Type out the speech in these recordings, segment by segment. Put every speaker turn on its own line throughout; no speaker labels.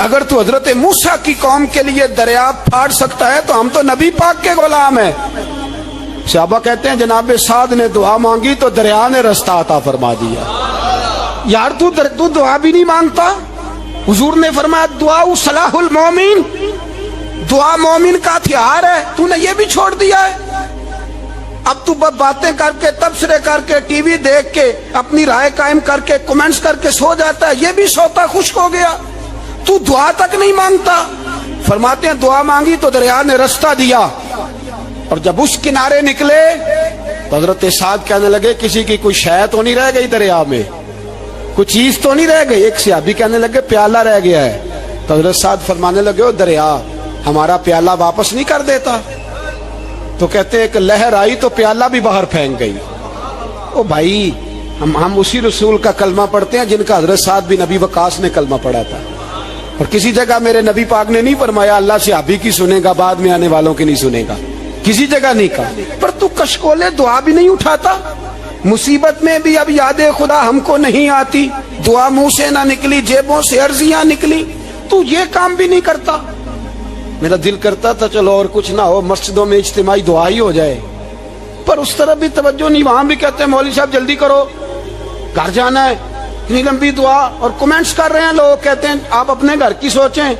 اگر تو حضرت موسیٰ کی قوم کے لیے دریا پھاڑ سکتا ہے تو ہم تو نبی پاک کے غلام ہیں. صحابہ کہتے ہیں جناب سعد نے دعا مانگی تو دریا نے رستہ عطا فرما دیا. یار تو دعا بھی نہیں مانگتا. حضور نے فرمایا دعا صلاح المومن، دعا مومن کا ہتھیار ہے، تو نے یہ بھی چھوڑ دیا ہے. اب تو باتیں کر کے تبصرے کر کے ٹی وی دیکھ کے اپنی رائے قائم کر کے کمنٹس کر کے سو جاتا ہے، یہ بھی سوتا خشک ہو گیا. تو دعا تک نہیں مانگتا. فرماتے ہیں دعا مانگی تو دریا نے رستہ دیا، اور جب اس کنارے نکلے تو حضرت سعد کہنے لگے کسی کی کوئی شے تو نہیں رہ گئی دریا میں، کوئی چیز تو نہیں رہ گئی. ایک صحابی کہنے لگے پیالہ رہ گیا ہے. تو حضرت سعد فرمانے لگے او دریا ہمارا پیالہ واپس نہیں کر دیتا. تو کہتے ایک لہر آئی تو پیالہ بھی باہر پھینک گئی. او بھائی ہم اسی رسول کا کلمہ پڑھتے ہیں جن کا حضرت سعد بن ابی وقاص نے کلمہ پڑھا تھا. اور کسی جگہ میرے نبی پاک نے نہیں فرمایا اللہ صحابی کی سنے گا بعد میں آنے والوں کی نہیں سنے گا، کسی جگہ نہیں کہا. پر تو کشکولے دعا بھی نہیں اٹھاتا. مصیبت میں بھی اب یاد خدا ہم کو نہیں آتی، دعا منہ سے نہ نکلی جیبوں سے عرضیاں نکلی، تو یہ کام بھی نہیں کرتا. میرا دل کرتا تھا چلو اور کچھ نہ ہو مسجدوں میں اجتماعی دعا ہی ہو جائے، پر اس طرح بھی توجہ نہیں. وہاں بھی کہتے ہیں مولوی صاحب جلدی کرو گھر جانا ہے، اتنی لمبی دعا، اور کمنٹس کر رہے ہیں لوگ کہتے ہیں آپ اپنے گھر کی سوچیں.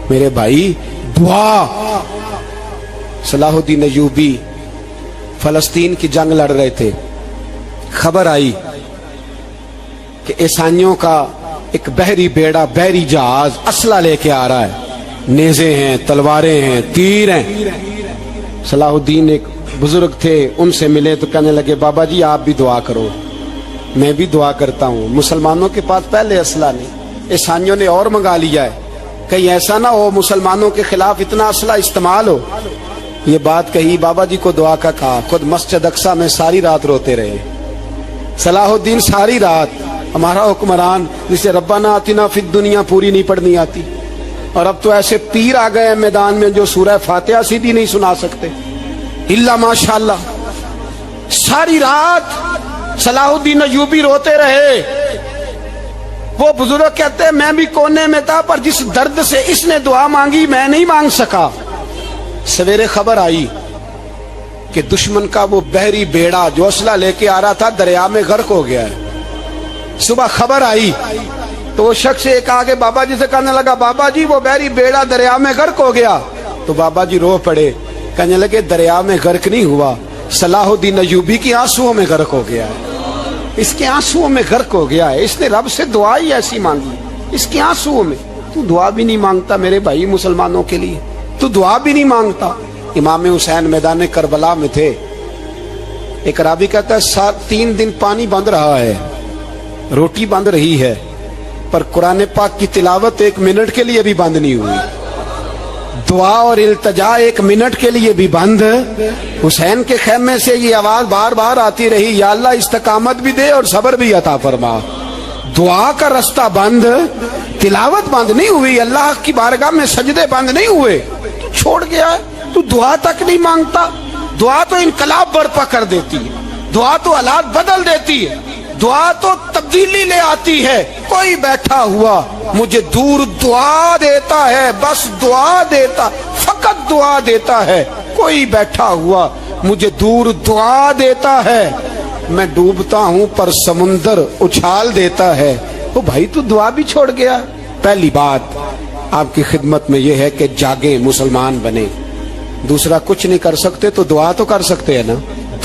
میرے بھائی دعا. صلاح الدین ایوبی فلسطین کی جنگ لڑ رہے تھے، خبر آئی کہ عیسائیوں کا ایک بحری بیڑا بحری جہاز اسلحہ لے کے آ رہا ہے، نیزے ہیں تلواریں ہیں تیر ہیں. صلاح الدین ایک بزرگ تھے ان سے ملے تو کہنے لگے بابا جی آپ بھی دعا کرو. میں بھی دعا کرتا ہوں. مسلمانوں کے پاس پہلے اسلحہ نہیں، عیسائیوں نے اور منگا لیا ہے، کہیں ایسا نہ ہو مسلمانوں کے خلاف اتنا اسلحہ استعمال ہو. یہ بات کہی بابا جی کو دعا کا کہا. خود مسجد اقصی میں ساری رات روتے رہے صلاح الدین. ساری رات ہمارا حکمران جسے ربنا آتنا فی الدنیا پوری نہیں پڑھنی آتی، اور اب تو ایسے پیر آ گئے ہیں میدان میں جو سورہ فاتحہ سیدھی نہیں سنا سکتے الا ماشاءاللہ. ساری رات صلاح الدین ایوبی روتے رہے. وہ بزرگ کہتے ہیں میں بھی کونے میں تھا، پر جس درد سے اس نے دعا مانگی میں نہیں مانگ سکا. سویرے خبر آئی کہ دشمن کا وہ بحری بیڑا جو اسلحہ لے کے آ رہا تھا دریا میں غرق ہو گیا ہے. صبح خبر آئی تو وہ شخص ایک آگے بابا جی سے کہنے لگا بابا جی وہ بحری بیڑا دریا میں غرق ہو گیا. تو بابا جی رو پڑے، کہنے لگے دریا میں غرق نہیں ہوا، صلاح الدین ایوبی کی آنسوؤں میں غرق ہو گیا ہے. اس کے آنسوؤں میں غرق ہو گیا ہے، اس نے رب سے دعا ہی ایسی مانگی اس کے آنسوؤں میں. تو دعا بھی نہیں مانگتا میرے بھائی مسلمانوں کے لیے، تو دعا بھی نہیں مانگتا. امام حسین میدان کربلا میں تھے. ایک راوی کہتا ہے 3 دن پانی بند رہا ہے، روٹی بند رہی ہے، پر قرآن پاک کی تلاوت 1 منٹ کے لیے بھی بند نہیں ہوئی. دعا اور التجا 1 منٹ کے لیے بھی بند. حسین کے خیمے سے یہ آواز بار بار آتی رہی یا اللہ استقامت بھی دے اور صبر بھی عطا فرما. دعا کا رستہ بند، تلاوت بند نہیں ہوئی، اللہ کی بارگاہ میں سجدے بند نہیں ہوئے، تو چھوڑ گیا ہے. تو دعا تک نہیں مانگتا. دعا تو انقلاب برپا کر دیتی ہے، دعا تو حالات بدل دیتی ہے، دعا تو تبدیلی لے آتی ہے. کوئی بیٹھا ہوا مجھے دور دعا دیتا ہے، بس دعا دیتا، فقط دعا دیتا ہے. کوئی بیٹھا ہوا مجھے دور دعا دیتا ہے، میں ڈوبتا ہوں پر سمندر اچھال دیتا ہے. وہ بھائی تو دعا بھی چھوڑ گیا. پہلی بات آپ کی خدمت میں یہ ہے کہ جاگیں، مسلمان بنے. دوسرا کچھ نہیں کر سکتے تو دعا تو کر سکتے ہیں نا.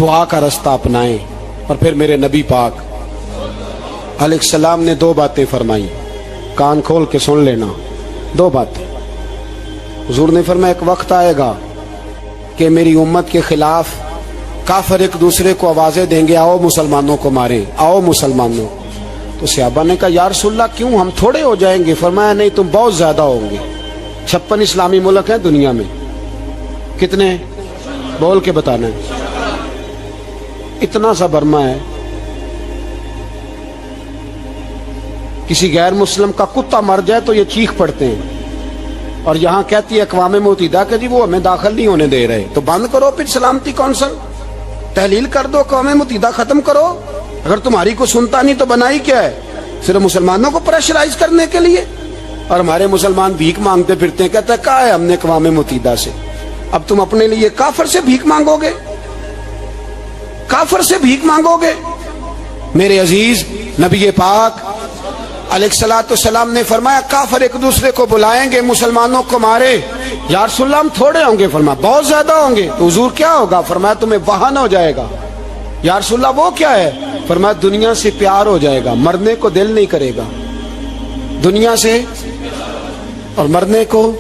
دعا کا رستہ اپنائیں. اور پھر میرے نبی پاک علیہ السلام نے 2 باتیں فرمائی، کان کھول کے سن لینا. 2 باتیں حضور نے فرمایا ایک وقت آئے گا کہ میری امت کے خلاف کافر ایک دوسرے کو آوازیں دیں گے آؤ مسلمانوں کو ماریں، آؤ مسلمانوں. تو صحابہ نے کہا یا رسول اللہ کیوں، ہم تھوڑے ہو جائیں گے؟ فرمایا نہیں تم بہت زیادہ ہوں گے. 56 اسلامی ملک ہیں دنیا میں، کتنے بول کے بتانا ہے. اتنا سا برما ہے، کسی غیر مسلم کا کتا مر جائے تو یہ چیخ پڑتے ہیں، اور یہاں کہتی ہے اقوام متحدہ کہ جی وہ ہمیں داخل نہیں ہونے دے رہے. تو بند کرو پھر سلامتی کونسل، تحلیل کر دو، اقوام متحدہ ختم کرو. اگر تمہاری کو سنتا نہیں تو بنائی کیا ہے؟ صرف مسلمانوں کو پریشرائز کرنے کے لیے. اور ہمارے مسلمان بھیک مانگتے پھرتے ہیں. کہتا ہے کہا ہے ہم نے اقوام متحدہ سے. اب تم اپنے لیے کافر سے بھیک مانگو گے؟ کافر سے بھیک مانگو گے؟ میرے عزیز نبی پاک علیہ الصلوۃ والسلام نے فرمایا کافر ایک دوسرے کو بلائیں گے مسلمانوں کو مارے. یا رسول اللہ ہم تھوڑے ہوں گے؟ فرمایا بہت زیادہ ہوں گے. تو حضور کیا ہوگا؟ فرمایا تمہیں وہن ہو جائے گا. یا رسول اللہ وہ کیا ہے؟ فرمایا دنیا سے پیار ہو جائے گا, مرنے کو دل نہیں کرے گا. دنیا سے اور مرنے کو.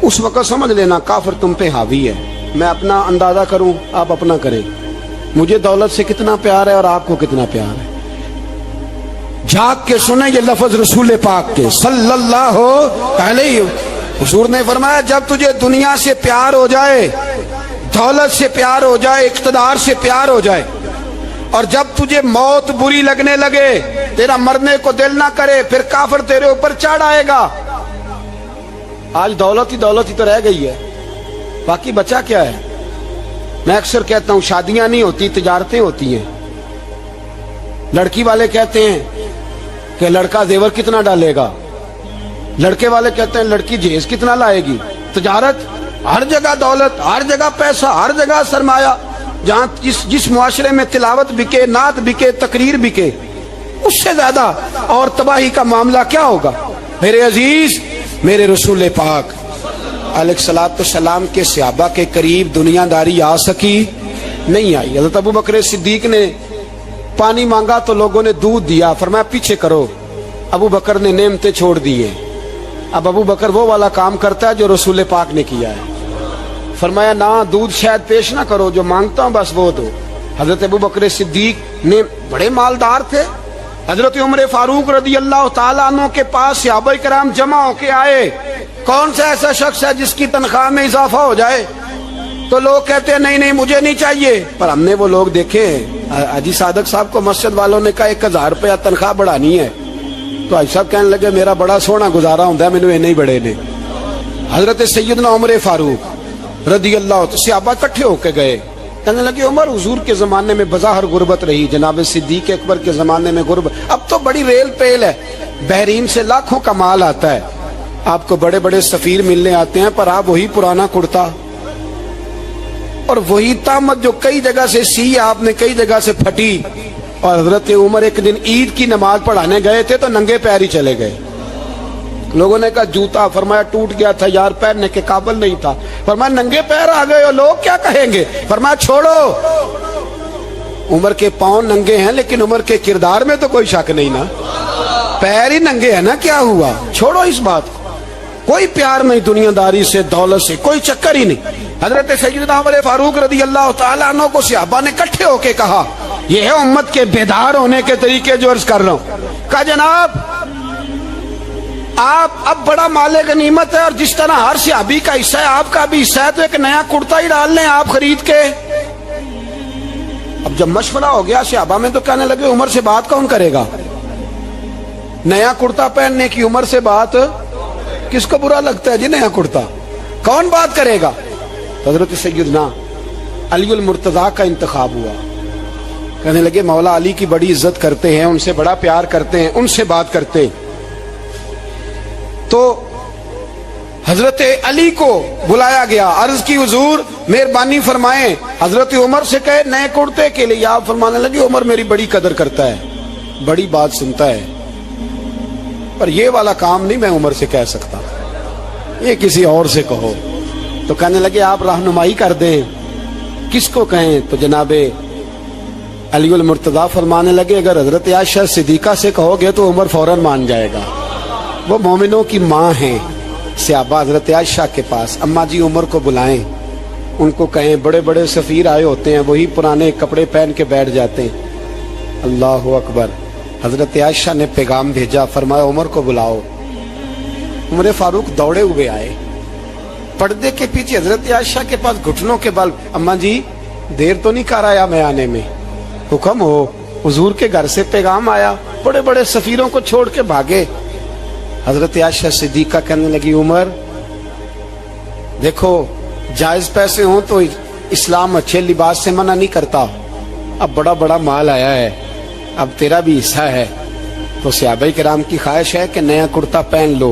اس وقت سمجھ لینا کافر تم پہ حاوی ہے. میں اپنا اندازہ کروں, آپ اپنا کریں. مجھے دولت سے کتنا پیار ہے اور آپ کو کتنا پیار ہے. جھاگ کے سنیں یہ لفظ رسول پاک کے صلی اللہ علیہ. حضور نے فرمایا جب تجھے دنیا سے پیار ہو جائے, دولت سے پیار ہو جائے, اقتدار سے پیار ہو جائے, اور جب تجھے موت بری لگنے لگے, تیرا مرنے کو دل نہ کرے, پھر کافر تیرے اوپر چڑھ آئے گا. آج دولت ہی تو رہ گئی ہے, باقی بچا کیا ہے؟ میں اکثر کہتا ہوں شادیاں نہیں ہوتی, تجارتیں ہوتی ہیں. لڑکی والے کہتے ہیں کہ لڑکا زیور کتنا ڈالے گا, لڑکے والے کہتے ہیں لڑکی جہیز کتنا لائے گی. تجارت, ہر جگہ دولت, ہر جگہ پیسہ, ہر جگہ سرمایہ. جہاں جس معاشرے میں تلاوت بکے, نعت بکے, تقریر بکے, اس سے زیادہ اور تباہی کا معاملہ کیا ہوگا؟ میرے عزیز میرے رسول پاک علیہ الصلوۃ والسلام کے صحابہ کے قریب دنیا داری آ سکی نہیں آئی. حضرت ابو بکر صدیق نے پانی مانگا تو لوگوں نے دودھ دیا, فرمایا پیچھے کرو. ابو بکر نے نعمتیں چھوڑ دیے. اب ابو بکر وہ والا کام کرتا ہے جو رسول پاک نے کیا ہے. فرمایا نہ دودھ شاید پیش نہ کرو, جو مانگتا ہوں بس وہ دو. حضرت ابو بکر صدیق نے بڑے مالدار تھے. حضرت عمر فاروق رضی اللہ تعالیٰ عنہ کے پاس صحابہ کرام جمع ہو کے آئے. کون سا ایسا شخص ہے جس کی تنخواہ میں اضافہ ہو جائے؟ تو لوگ کہتے ہیں نہیں مجھے نہیں چاہیے. پر ہم نے وہ لوگ دیکھے, حاجی صادق صاحب کو مسجد والوں نے کہا 1000 روپیہ تنخواہ بڑھانی ہے, تو حاجی صاحب کہنے لگے میرا بڑا سونا گزارا ہوتا ہے, مینوں نہیں بڑے نے. حضرت سیدنا عمر فاروق رضی اللہ عنہ صحابہ اکٹھے ہو کے گئے. کہنے لگے عمر حضور کے زمانے میں بظاہر غربت رہی, جناب صدیق اکبر کے زمانے میں غربت, اب تو بڑی ریل پیل ہے, بحرین سے لاکھوں کا مال آتا ہے, آپ کو بڑے بڑے سفیر ملنے آتے ہیں, پر آپ وہی پرانا کرتا اور وہی تامت جو کئی جگہ سے سی آپ نے کئی جگہ سے پھٹی. اور حضرت عمر ایک دن عید کی نماز پڑھانے گئے تھے تو ننگے پیر ہی چلے گئے. لوگوں نے کہا جوتا, فرمایا ٹوٹ گیا تھا یار, پہننے کے قابل نہیں تھا. فرمایا ننگے پیر آ گئے ہو, لوگ کیا کہیں گے؟ فرمایا چھوڑو, عمر کے پاؤں ننگے ہیں لیکن عمر کے کردار میں تو کوئی شک نہیں نا, پیر ہی ننگے ہیں نا, کیا ہوا؟ چھوڑو اس بات کو. کوئی پیار نہیں دنیا داری سے, دولت سے, کوئی چکر ہی نہیں. حضرت سیدنا عمر فاروق رضی اللہ تعالیٰ عنہ کو صحابہ نے اکٹھے ہو کے کہا, یہ ہے امت کے بیدار ہونے کے طریقے جو عرض کر رہا ہوں. کہا جناب آپ اب بڑا مال غنیمت ہے, اور جس طرح ہر صحابی کا حصہ ہے آپ کا بھی حصہ ہے, تو ایک نیا کرتا ہی ڈال لیں آپ خرید کے. اب جب مشورہ ہو گیا صحابہ میں تو کہنے لگے عمر سے بات کون کرے گا؟ نیا کرتا پہننے کی عمر سے بات کس کو برا لگتا ہے جی؟ نیا کرتا کون بات کرے گا؟ حضرت سیدنا علی المرتضیٰ کا انتخاب ہوا. کہنے لگے مولا علی کی بڑی عزت کرتے ہیں, ان سے بڑا پیار کرتے ہیں, ان سے بات کرتے. تو حضرت علی کو بلایا گیا, عرض کی حضور مہربانی فرمائیں. حضرت عمر سے کہے نئے کرتے کے لیے, آپ فرمانے لگے عمر میری بڑی قدر کرتا ہے, بڑی بات سنتا ہے, پر یہ والا کام نہیں میں عمر سے کہہ سکتا, یہ کسی اور سے کہو. تو کہنے لگے آپ رہنمائی کر دیں, کس کو کہیں؟ تو جناب علی المرتضیٰ فرمانے لگے اگر حضرت عائشہ صدیقہ سے کہو گے تو عمر فوراً مان جائے گا, وہ مومنوں کی ماں ہیں. صحابہ حضرت عائشہ کے پاس, اماں جی عمر کو بلائیں, ان کو کہیں بڑے بڑے سفیر آئے ہوتے ہیں, وہی پرانے کپڑے پہن کے بیٹھ جاتے ہیں. اللہ اکبر. حضرت عائشہ نے پیغام بھیجا, فرمایا عمر کو بلاؤ. عمر فاروق دوڑے ہوئے آئے, پردے کے پیچھے حضرت عائشہ کے پاس گھٹنوں کے بل, اماں جی دیر تو نہیں کر آیا میں آنے میں؟ حکم ہو, حضور کے گھر سے پیغام آیا, بڑے بڑے سفیروں کو چھوڑ کے بھاگے. حضرت عائشہ صدیقہ کہنے لگی عمر دیکھو جائز پیسے ہوں تو اسلام اچھے لباس سے منع نہیں کرتا, اب بڑا بڑا مال آیا ہے, اب تیرا بھی حصہ ہے, تو صحابہ کرام کی خواہش ہے کہ نیا کرتا پہن لو.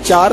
4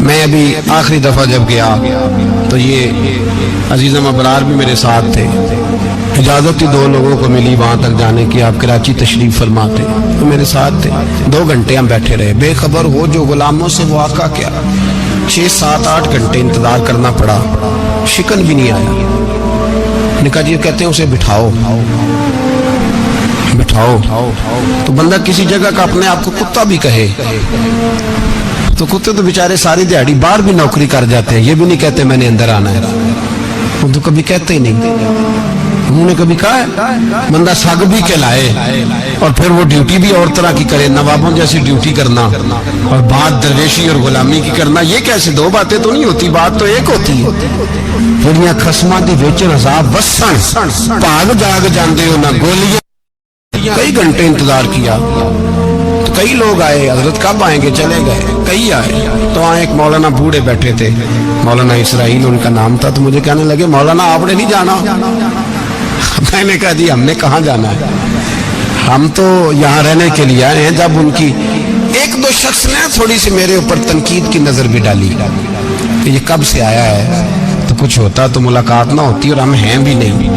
میں ابھی آخری دفعہ جب گیا تو یہ عزیزم ابرار بھی میرے ساتھ تھے. اجازت ہی 2 لوگوں کو ملی وہاں تک جانے کی. آپ کراچی تشریف فرما تھے تو میرے ساتھ تھے. 2 گھنٹے ہم بیٹھے رہے. بے خبر ہو جو غلاموں سے وہ آقا کیا 6 7 8 گھنٹے انتظار کرنا پڑا. شکن بھی نہیں آیا. نے کہا جی کہتے ہیں اسے بٹھاؤ بٹھاؤ. تو بندہ کسی جگہ کا اپنے آپ کو کتا بھی کہے تو کتے تو بیچارے ساری دیہڑی باہر بھی نوکری کر جاتے ہیں. یہ بھی نہیں کہتے میں نے اندر آنا ہے. وہ تو کبھی کہتے ہی نہیں. انہوں نے کبھی کہا ہے بندہ سگ بھی کہلائے اور پھر وہ ڈیوٹی بھی اور طرح کی کرے, نوابوں جیسی ڈیوٹی کرنا اور بات درویشی اور غلامی کی کرنا. یہ کیسے 2 باتیں تو نہیں ہوتی, بات تو ایک ہوتی ہے. پھر خسماں دے وچ عذاب وسن بھاگ جاگ جاندے ہو نہ گولیاں. کئی گھنٹے انتظار کیا تو کئی لوگ آئے. حضرت کب آئیں گے, چلے گئے. کئی آئے تو وہاں ایک مولانا بوڑھے بیٹھے تھے, مولانا اسرائیل ان کا نام تھا. تو مجھے کہنے لگے مولانا آپ نے نہیں جانا. میں نے کہا جی ہم نے کہاں جانا ہے, ہم تو یہاں رہنے کے لیے آئے ہیں. جب ان کی 1-2 شخص نے تھوڑی سی میرے اوپر تنقید کی نظر بھی ڈالی کہ یہ کب سے آیا ہے, تو کچھ ہوتا تو ملاقات نہ ہوتی. اور ہم ہیں بھی نہیں,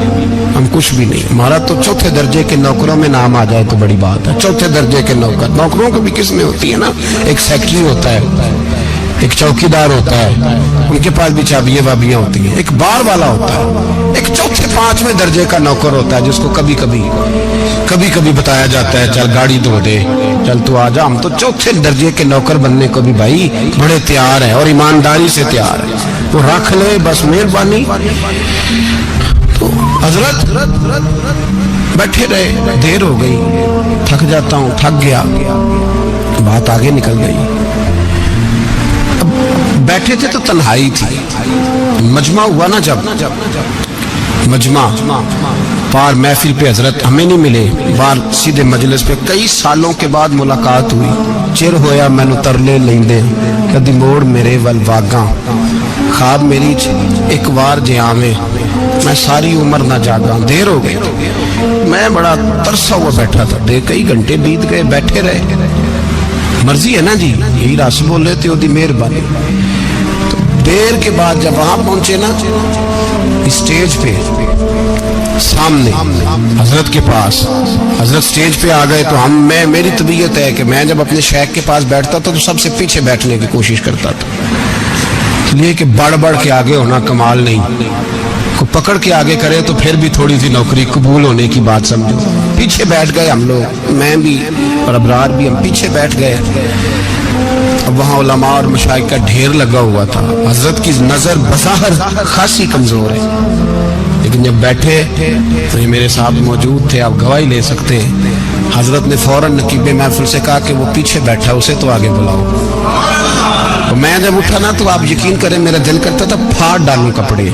ہم کچھ بھی نہیں. ہمارا تو 4تھے درجے کے نوکروں میں نام آ جائے تو بڑی بات ہے. 4تھے درجے کے نوکر, نوکروں کو بھی کس میں ہوتی ہے نا, ایک سیکٹری ہوتا ہے, ایک چوکیدار ہوتا ہے, ان کے پاس بھی چابیاں وابیاں ہوتی ہیں, ایک بار والا ہوتا ہے, ایک 4تھے 5ویں درجے کا نوکر ہوتا ہے جس کو کبھی کبھی بتایا جاتا ہے چل گاڑی دھو دے, چل تو آ جا. ہم تو 4تھے درجے کے نوکر بننے کو بھی بھائی بڑے تیار ہیں اور ایمانداری سے تیار ہیں. وہ رکھ لے بس مہربانی. تو حضرت بیٹھے رہے, دیر ہو گئی, تھک جاتا ہوں, تھک گیا, بات آگے نکل گئی. بیٹھے تھے تو تنہائی تھی. مجمع ہوا نا, جب مجمع پار محفل پہ حضرت ہمیں نہیں ملے, بار سیدھے مجلس پہ کئی سالوں کے بعد ملاقات ہوئی. چر ہویا مینو ترلے لیندے کدی موڑ میرے ول واگاں, خواب میری ایک وار جے آویں میں ساری عمر نہ جاگاں. دیر ہو گئی, میں بڑا ترسا ہوا بیٹھا تھا. کئی گھنٹے بیت گئے, بیٹھے رہے. مرضی ہے نا جی, یہی رس بولے تھے دی مہربانی. تو دیر کے بعد جب وہاں پہنچے نا اسٹیج پہ سامنے حضرت کے پاس, حضرت سٹیج پہ آ گئے تو میری طبیعت ہے کہ میں جب اپنے شیخ کے پاس بیٹھتا تھا تو سب سے پیچھے بیٹھنے کی کوشش کرتا تھا. لیے کہ بڑھ کے آگے ہونا کمال نہیں, کو پکڑ کے آگے کرے تو پھر بھی تھوڑی سی نوکری قبول ہونے کی بات سمجھو. پیچھے بیٹھ گئے ہم لوگ, میں بھی اور ابرار بھی, ہم پیچھے بیٹھ گئے. اب وہاں علماء اور مشائخ کا ڈھیر لگا ہوا تھا. حضرت کی نظر بظاہر خاصی کمزور ہے, لیکن جب بیٹھے تو یہ میرے ساتھ موجود تھے, آپ گواہی لے سکتے ہیں. حضرت نے فوراً نقیب محفل سے کہا کہ وہ پیچھے بیٹھا اسے تو آگے بلاؤ. میں جب اٹھا نا تو آپ یقین کریں میرا دل کرتا تھا پھاڑ ڈالوں کپڑے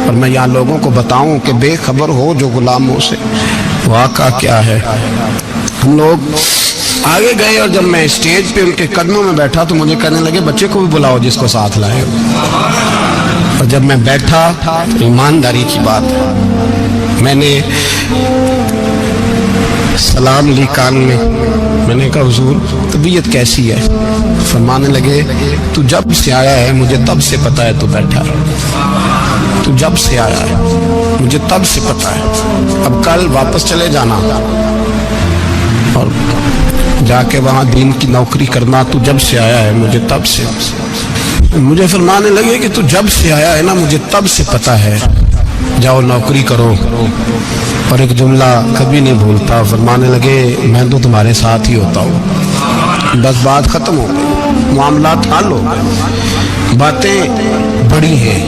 اور میں یہاں لوگوں کو بتاؤں کہ بے خبر ہو جو غلاموں سے وہ آقا کیا ہے. ہم لوگ آگے گئے اور جب میں اسٹیج پہ ان کے قدموں میں بیٹھا تو مجھے کہنے لگے بچے کو بھی بلاؤ جس کو ساتھ لائے ہو. اور جب میں بیٹھا تو ایمانداری کی بات ہے, میں نے سلام لی کان میں نے کہا حضور طبیعت کیسی ہے. فرمانے لگے تو جب سے آیا ہے مجھے تب سے پتا ہے تو بیٹھا ہے, تو جب سے آیا ہے مجھے تب سے پتا ہے. اب کل واپس چلے جانا اور جا کے وہاں دین کی نوکری کرنا. تو جب سے آیا ہے مجھے تب سے. مجھے فرمانے لگے کہ تو جب سے آیا ہے نا مجھے تب سے پتا ہے, جاؤ نوکری کرو. اور ایک جملہ کبھی نہیں بھولتا, فرمانے لگے میں تو تمہارے ساتھ ہی ہوتا ہوں. بس بات ختم ہو گئی, معاملات حل ہو گئے. باتیں بڑی ہیں,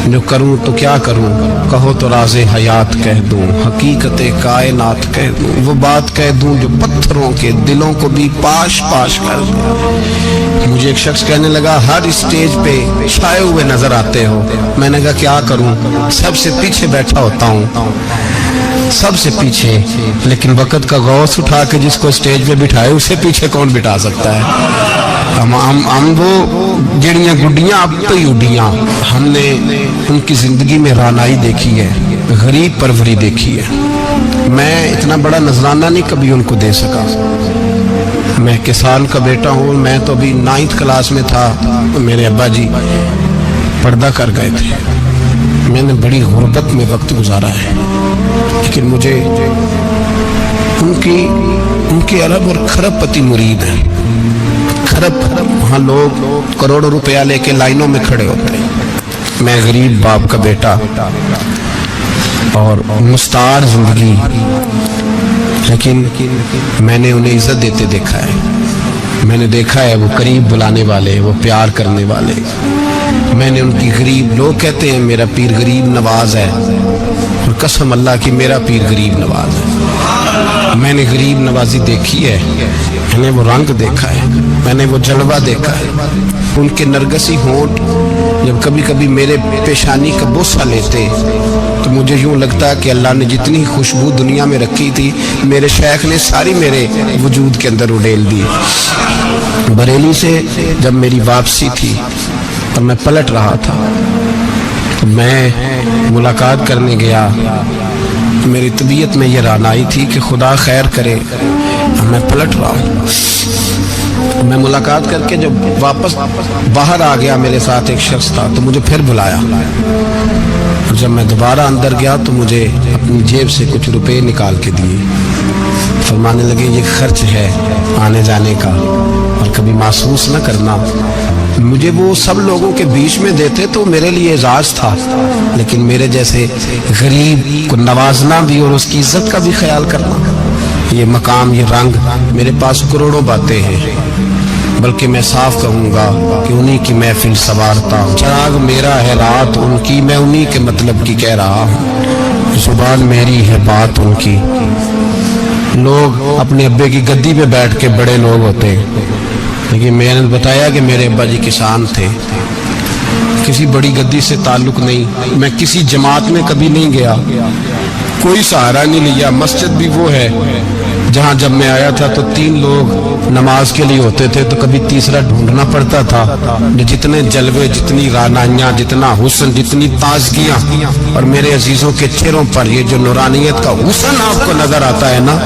جو کروں تو کیا کروں, کہو تو راز حیات کہہ دوں, حقیقت کائنات کہہ دوں, وہ بات کہہ دوں جو پتھروں کے دلوں کو بھی پاش پاش کر دوں. مجھے ایک شخص کہنے لگا ہر اسٹیج پہ چھائے ہوئے نظر آتے ہو. میں نے کہا کیا کروں, سب سے پیچھے بیٹھا ہوتا ہوں, سب سے پیچھے. لیکن وقت کا غوث اٹھا کے جس کو اسٹیج پہ بٹھائے اسے پیچھے کون بٹھا سکتا ہے. ہم وہ جڑیاں گڈیاں اب تو ہی اڈیاں. ہم نے ان کی زندگی میں رانائی دیکھی ہے, غریب پروری دیکھی ہے. میں اتنا بڑا نذرانہ نہیں کبھی ان کو دے سکا. میں کسان کا بیٹا ہوں. میں تو ابھی 9th کلاس میں تھا تو میرے ابا جی پردہ کر گئے تھے. میں نے بڑی غربت میں وقت گزارا ہے, لیکن مجھے ان کے عرب اور کھرب پتی مرید ہیں. کھرب وہاں لوگ کروڑوں روپیہ لے کے لائنوں میں کھڑے ہوتے ہیں. میں غریب باپ کا بیٹا اور مستعار زندگی, لیکن میں نے انہیں عزت دیتے دیکھا ہے. میں نے دیکھا ہے وہ قریب بلانے والے, وہ پیار کرنے والے. میں نے ان کی غریب, لوگ کہتے ہیں میرا پیر غریب نواز ہے, اور قسم اللہ کی میرا پیر غریب نواز ہے. میں نے غریب نوازی دیکھی ہے, میں نے وہ رنگ دیکھا ہے, میں نے وہ جلوہ دیکھا ہے. ان کے نرگسی ہونٹ جب کبھی کبھی میرے پیشانی کا بوسہ لیتے تو مجھے یوں لگتا کہ اللہ نے جتنی خوشبو دنیا میں رکھی تھی میرے شیخ نے ساری میرے وجود کے اندر اڈیل دی. بریلی سے جب میری واپسی تھی اور میں پلٹ رہا تھا تو میں ملاقات کرنے گیا, میری طبیعت میں یہ رانائی تھی کہ خدا خیر کرے, میں پلٹ رہا ہوں. میں ملاقات کر کے جب واپس باہر آ گیا, میرے ساتھ ایک شخص تھا تو مجھے پھر بلایا. اور جب میں دوبارہ اندر گیا تو مجھے اپنی جیب سے کچھ روپے نکال کے دیے. فرمانے لگے یہ خرچ ہے آنے جانے کا, اور کبھی محسوس نہ کرنا. مجھے وہ سب لوگوں کے بیچ میں دیتے تو میرے لیے اعزاز تھا, لیکن میرے جیسے غریب کو نوازنا بھی اور اس کی عزت کا بھی خیال کرنا, یہ مقام, یہ رنگ. میرے پاس کروڑوں باتیں ہیں, بلکہ میں صاف کہوں گا کہ انہی کی محفل سوارتا ہوں. چراغ میرا ہے رات ان کی, میں انہی کے مطلب کی کہہ رہا ہوں. زبان میری ہے بات ان کی. لوگ اپنے ابے کی گدی پہ بیٹھ کے بڑے لوگ ہوتے ہیں, لیکن میں نے بتایا کہ میرے ابا جی کسان تھے. کسی بڑی گدی سے تعلق نہیں, میں کسی جماعت میں کبھی نہیں گیا, کوئی سہارا نہیں لیا. مسجد بھی وہ ہے جہاں جب میں آیا تھا تو 3 لوگ نماز کے لیے ہوتے تھے, تو کبھی تیسرا ڈھونڈنا پڑتا تھا. جتنے جلوے, جتنی رانائیاں, جتنا حسن, جتنی تازگیاں, اور میرے عزیزوں کے چہروں پر یہ جو نورانیت کا حسن آپ کو نظر آتا ہے نا,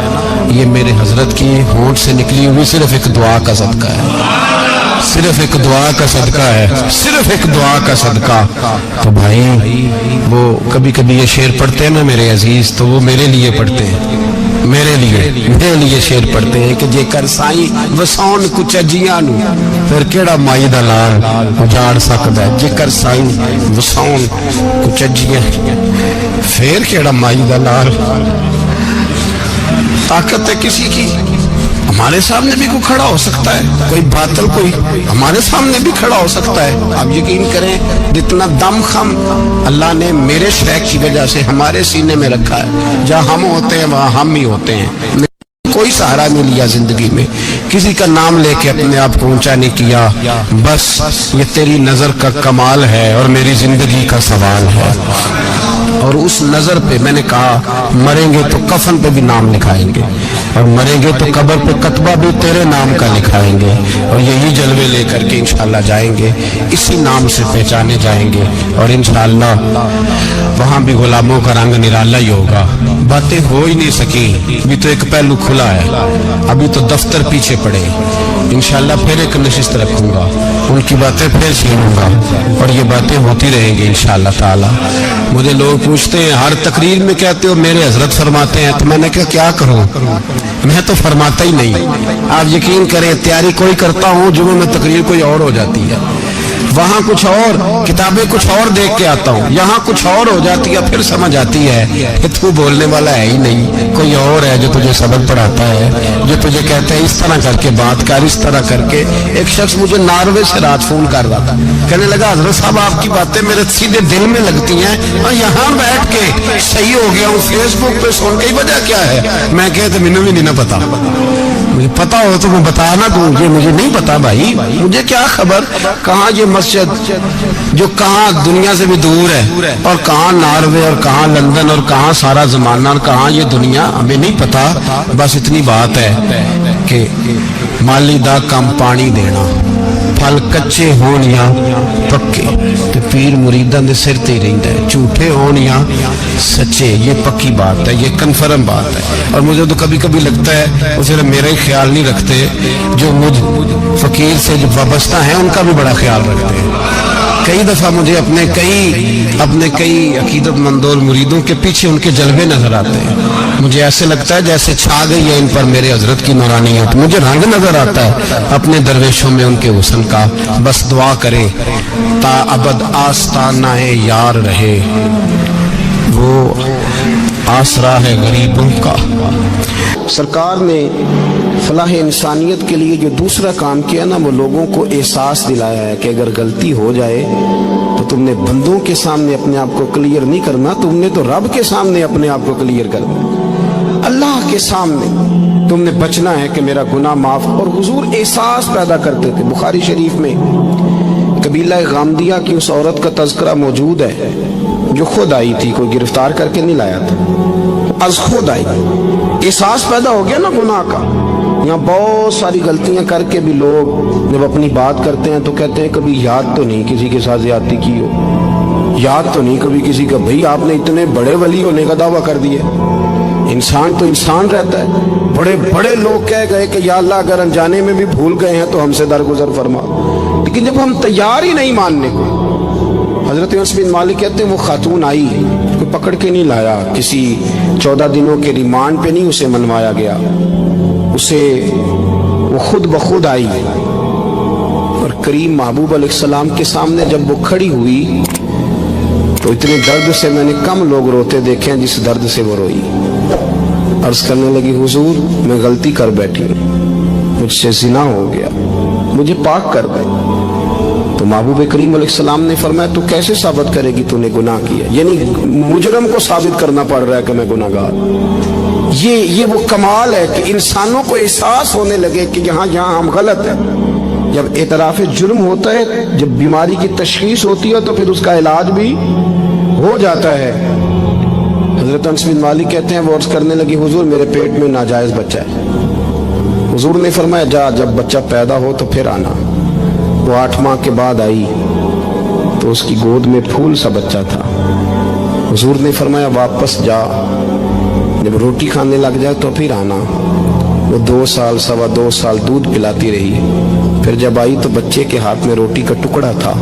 یہ میرے حضرت کی ہونٹ سے نکلی ہوئی صرف ایک دعا کا صدقہ ہے. صرف ایک دعا کا صدقہ ہے, صرف ایک دعا کا صدقہ. تو بھائی وہ کبھی کبھی یہ شعر پڑھتے ہیں نا میرے عزیز, تو وہ میرے لیے پڑھتے ہیں, میرے لیے شعر پڑھتے ہیں کہ جے کر سائی وسون کچھ اجیاں نو پھر کیڑا مائی دا لال اجاڑ سکدا ہے. جے کر سائی وسون کچھ اجیاں پھر کیڑا مائی دا لال. طاقت ہے کسی کی, ہمارے سامنے بھی کوئی کھڑا ہو سکتا ہے, کوئی باطل کوئی ہمارے سامنے بھی کھڑا ہو سکتا ہے. آپ یقین کریں جتنا دم خم اللہ نے میرے شیخ کی وجہ سے ہمارے سینے میں رکھا ہے, جہاں ہم ہوتے ہیں وہاں ہم ہی ہوتے ہیں. کوئی سہارا نہیں لیا زندگی میں, کسی کا نام لے کے اپنے آپ کو اونچا نہیں کیا. بس یہ تیری نظر کا کمال ہے اور میری زندگی کا سوال ہے. اور اس نظر پہ میں نے کہا مریں گے تو کفن پہ بھی نام لکھائیں گے, اور مریں گے تو قبر پہ کتبہ بھی تیرے نام کا لکھائیں گے, اور یہی جلوے لے کر کے انشاءاللہ جائیں گے, اسی نام سے پہچانے جائیں گے. اور انشاءاللہ وہاں بھی غلاموں کا رنگ نرالا ہی ہوگا. باتیں ہو ہی نہیں سکی, ابھی تو ایک پہلو کھلا ہے, ابھی تو دفتر پیچھے پڑے. انشاءاللہ پھر ایک نشست رکھوں گا, ان کی باتیں پھر سنوں گا, اور یہ باتیں ہوتی رہیں گی انشاءاللہ تعالی. مجھے لوگ پوچھتے ہیں ہر تقریر میں کہتے ہو میرے حضرت فرماتے ہیں, تو میں نے کہا کیا کروں, میں تو فرماتا ہی نہیں. آپ یقین کریں تیاری کوئی کرتا ہوں, جمعے میں تقریر کوئی اور ہو جاتی ہے, وہاں کچھ اور, کتابیں کچھ اور دیکھ کے آتا ہوں, یہاں کچھ اور ہو جاتی ہے. پھر سمجھ آتی ہے کہ تو بولنے والا ہے ہی نہیں, کوئی اور ہے جو تجھے سبق پڑھاتا ہے, جو تجھے کہتا ہے اس طرح کر کے بات کر, اس طرح کر کے. ایک شخص مجھے ناروے سے رات فون کر رہا تھا, کہنے لگا حضرت صاحب آپ کی باتیں میرے سیدھے دل میں لگتی ہیں, اور یہاں بیٹھ کے صحیح ہو گیا ہوں, فیس بک پہ سن کے وجہ کیا ہے. میں کہتے مجھے بھی نہیں پتا, مجھے پتا ہو تو میں بتانا دوں, یہ مجھے نہیں پتا بھائی, مجھے کیا خبر کہاں یہ مسجد جو کہاں دنیا سے بھی دور ہے, اور کہاں ناروے, اور کہاں لندن, اور کہاں سارا زمانہ, اور کہاں یہ دنیا, ہمیں نہیں پتا. بس اتنی بات ہے کہ مالی دا کم پانی دینا, پھل کچے ہون یا پکے تو پیر مریداں دے سر تے رہندا ہے، جھوٹے ہون یا سچے، یہ پکی بات ہے، یہ کنفرم بات ہے۔ اور مجھے تو کبھی کبھی لگتا ہے وہ صرف میرا ہی خیال نہیں رکھتے، جو مجھ فقیر سے جو وابستہ ہیں ان کا بھی بڑا خیال رکھتے ہیں۔ کئی دفعہ مجھے اپنے کئی عقیدت مندوں مریدوں کے پیچھے ان کے جلوے نظر آتے ہیں، مجھے ایسے لگتا ہے جیسے چھا گئی ہے ان پر میرے حضرت کی نورانیت، مجھے رنگ نظر آتا ہے اپنے درویشوں میں ان کے حسن کا۔ بس دعا کرے تا ابد آستانہ یار رہے، وہ آسرا ہے غریبوں کا۔ سرکار نے فلاح انسانیت کے لیے جو دوسرا کام کیا نا، وہ لوگوں کو احساس دلایا ہے کہ اگر غلطی ہو جائے تو تم نے بندوں کے سامنے اپنے آپ کو کلیئر نہیں کرنا، تم نے تو رب کے سامنے اپنے آپ کو کلیئر کرنا، اللہ کے سامنے تم نے بچنا ہے کہ میرا گناہ معاف۔ اور حضور احساس پیدا کرتے تھے۔ بخاری شریف میں قبیلہ غامدیہ کی اس عورت کا تذکرہ موجود ہے جو خود آئی تھی، کوئی گرفتار کر کے نہیں لایا تھا، از خود آئی۔ احساس پیدا ہو گیا نا گناہ کا۔ یہاں بہت ساری غلطیاں کر کے بھی لوگ جب اپنی بات کرتے ہیں تو کہتے ہیں کبھی یاد تو نہیں کسی کے ساتھ زیادتی کی ہو، یاد تو نہیں کبھی کسی کا۔ بھئی آپ نے اتنے بڑے ولی ہونے کا دعویٰ کر دیا، انسان تو انسان رہتا ہے۔ بڑے بڑے لوگ کہہ گئے کہ یا اللہ اگر انجانے میں بھی بھول گئے ہیں تو ہم سے درگزر فرما، لیکن جب ہم تیار ہی نہیں ماننے کو۔ حضرت انس بن مالک کہتے ہیں وہ خاتون آئی، کوئی پکڑ کے نہیں لایا، کسی 14 دنوں کے ریمانڈ پہ نہیں اسے منوایا گیا، اسے وہ خود بخود آئی۔ اور کریم محبوب علیہ السلام کے سامنے جب وہ کھڑی ہوئی تو اتنے درد سے میں نے کم لوگ روتے دیکھے ہیں جس درد سے وہ روئی۔ عرض کرنے لگی حضور میں غلطی کر بیٹھی ہوں، مجھ سے زنا ہو گیا، مجھے پاک کر دے۔ تو محبوب کریم علیہ السلام نے فرمایا تو کیسے ثابت کرے گی تو نے گناہ کیا؟ یعنی مجرم کو ثابت کرنا پڑ رہا ہے کہ میں گناہ گار۔ یہ وہ کمال ہے کہ انسانوں کو احساس ہونے لگے کہ یہاں ہم غلط ہیں۔ جب اعتراف جرم ہوتا ہے، جب بیماری کی تشخیص ہوتی ہے تو پھر اس کا علاج بھی ہو جاتا ہے۔ حضرت انس بن مالک کہتے ہیں وہ عرض کرنے لگی حضور میرے پیٹ میں ناجائز بچہ ہے۔ حضور نے فرمایا جا جب بچہ پیدا ہو تو پھر آنا۔ وہ 8 ماہ کے بعد آئی تو اس کی گود میں پھول سا بچہ تھا۔ حضور نے فرمایا واپس جا، جب روٹی کھانے لگ جائے تو پھر آنا۔ وہ 2 سال 2.25 سال دودھ پلاتی رہی، پھر جب آئی تو بچے کے ہاتھ میں روٹی کا ٹکڑا تھا۔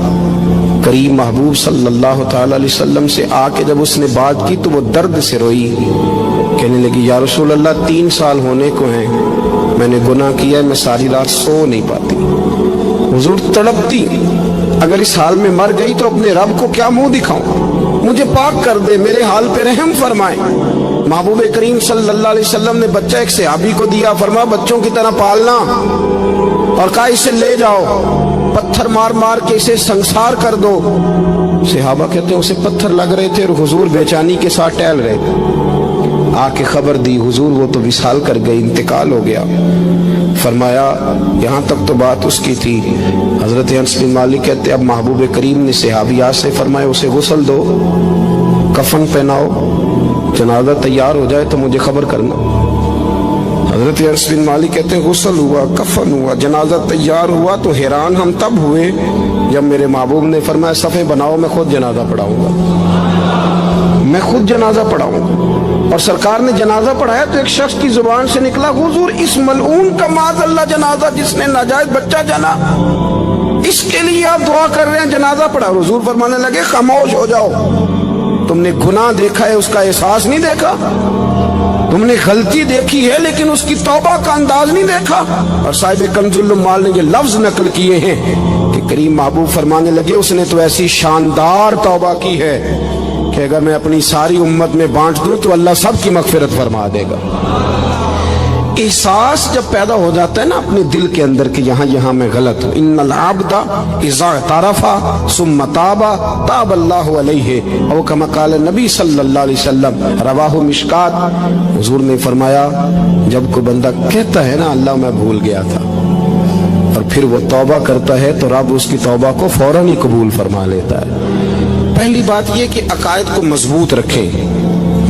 کریم محبوب صلی اللہ تعالی علیہ وسلم سے آ کے جب اس نے بات کی تو وہ درد سے روئی، کہنے لگی یا رسول اللہ 3 سال ہونے کو ہیں، میں نے گناہ کیا ہے، میں ساری رات سو نہیں پاتی۔ حضور تڑپتی، اگر اس حال میں مر گئی تو اپنے رب کو کیا منہ دکھاؤں، مجھے پاک کر دے، میرے حال پہ رحم فرمائے۔ محبوب کریم صلی اللہ علیہ وسلم نے بچہ ایک صحابی کو دیا، فرمایا بچوں کی طرح پالنا، اور کہا اسے لے جاؤ، پتھر مار مار کے اسے سنسار کر دو۔ صحابہ کہتے ہیں اسے پتھر لگ رہے تھے اور حضور بے چینی کے ساتھ ٹہل رہے تھے۔ آ کے خبر دی حضور وہ تو وصال کر گئی، انتقال ہو گیا۔ فرمایا یہاں تک تو بات اس کی تھی۔ حضرت انس بن مالک کہتے اب محبوب کریم نے صحابیات سے فرمایا اسے غسل دو، کفن پہناؤ، جنازہ تیار ہو جائے تو مجھے خبر کرنا۔ حضرت انس بن مالک کہتے ہیں غسل ہوا، کفن ہوا، جنازہ تیار ہوا تو حیران ہم تب ہوئے جب میرے محبوب نے فرمایا صفیں بناؤ، میں خود جنازہ پڑھاؤں گا، میں خود جنازہ پڑھاؤں گا۔ اور سرکار نے جنازہ پڑھایا تو ایک شخص کی زبان سے نکلا حضور اس ملعون کا معاذ اللہ جنازہ جس نے ناجائز بچہ جنا، اس کے لیے آپ دعا کر رہے ہیں، جنازہ پڑھا۔ حضور فرمانے لگے خاموش ہو جاؤ، تم نے گناہ دیکھا ہے، اس کا احساس نہیں دیکھا، تم نے غلطی دیکھی ہے لیکن اس کی توبہ کا انداز نہیں دیکھا۔ اور صاحب کنز العمال نے یہ لفظ نقل کیے ہیں کہ کریم محبوب فرمانے لگے اس نے تو ایسی شاندار توبہ کی ہے کہ اگر میں اپنی ساری امت میں بانٹ دوں تو اللہ سب کی مغفرت فرما دے گا۔ احساس جب پیدا ہو جاتا ہے نا اپنے دل کے اندر کہ یہاں میں غلط ہوں، ان العبد اذا اعترف ثم تاب تاب اللہ علیہ، او کما قال نبی صلی اللہ علیہ وسلم، رواہ مشکات۔ حضور نے فرمایا جب کوئی بندہ کہتا ہے نا اللہ میں بھول گیا تھا اور پھر وہ توبہ کرتا ہے تو رب اس کی توبہ کو فوراً ہی قبول فرما لیتا ہے۔ پہلی بات یہ کہ عقائد کو مضبوط رکھیں،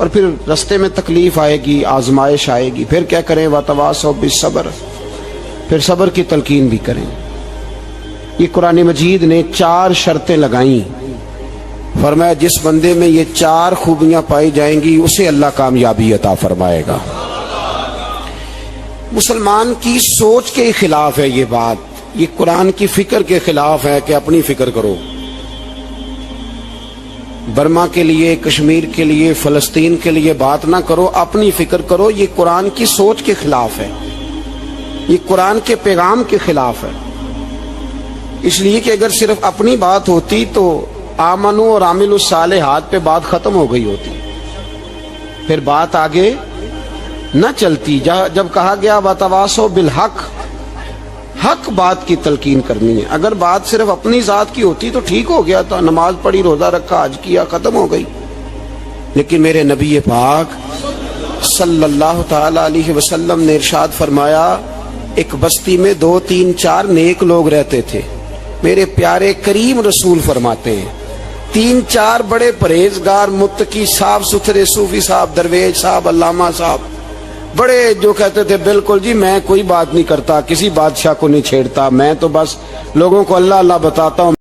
اور پھر رستے میں تکلیف آئے گی، آزمائش آئے گی، پھر کیا کریں؟ وَتَوَاصَوْا بِالصَّبْرِ، پھر صبر کی تلقین بھی کریں۔ یہ قرآن مجید نے 4 شرطیں لگائیں، فرمایا جس بندے میں یہ 4 خوبیاں پائی جائیں گی اسے اللہ کامیابی عطا فرمائے گا۔ مسلمان کی سوچ کے خلاف ہے یہ بات، یہ قرآن کی فکر کے خلاف ہے کہ اپنی فکر کرو، برما کے لیے، کشمیر کے لیے، فلسطین کے لیے بات نہ کرو، اپنی فکر کرو۔ یہ قرآن کی سوچ کے خلاف ہے، یہ قرآن کے پیغام کے خلاف ہے۔ اس لیے کہ اگر صرف اپنی بات ہوتی تو آمنو اور عاملوا الصالحات پہ بات ختم ہو گئی ہوتی، پھر بات آگے نہ چلتی۔ جب کہا گیا وَتَوَاصَوْا بِالْحَقِّ، حق بات کی تلقین کرنی ہے۔ اگر بات صرف اپنی ذات کی ہوتی تو ٹھیک ہو گیا تھا، نماز پڑھی، روزہ رکھا، حج کیا، ختم ہو گئی۔ لیکن میرے نبی پاک صلی اللہ تعالی علیہ وسلم نے ارشاد فرمایا، ایک بستی میں 2 3 4 نیک لوگ رہتے تھے۔ میرے پیارے کریم رسول فرماتے ہیں 3 4 بڑے پرہیزگار، متقی، صاف ستھرے صوفی صاحب، درویش صاحب، علامہ صاحب، بڑے جو کہتے تھے بالکل جی میں کوئی بات نہیں کرتا، کسی بادشاہ کو نہیں چھیڑتا، میں تو بس لوگوں کو اللہ اللہ بتاتا ہوں۔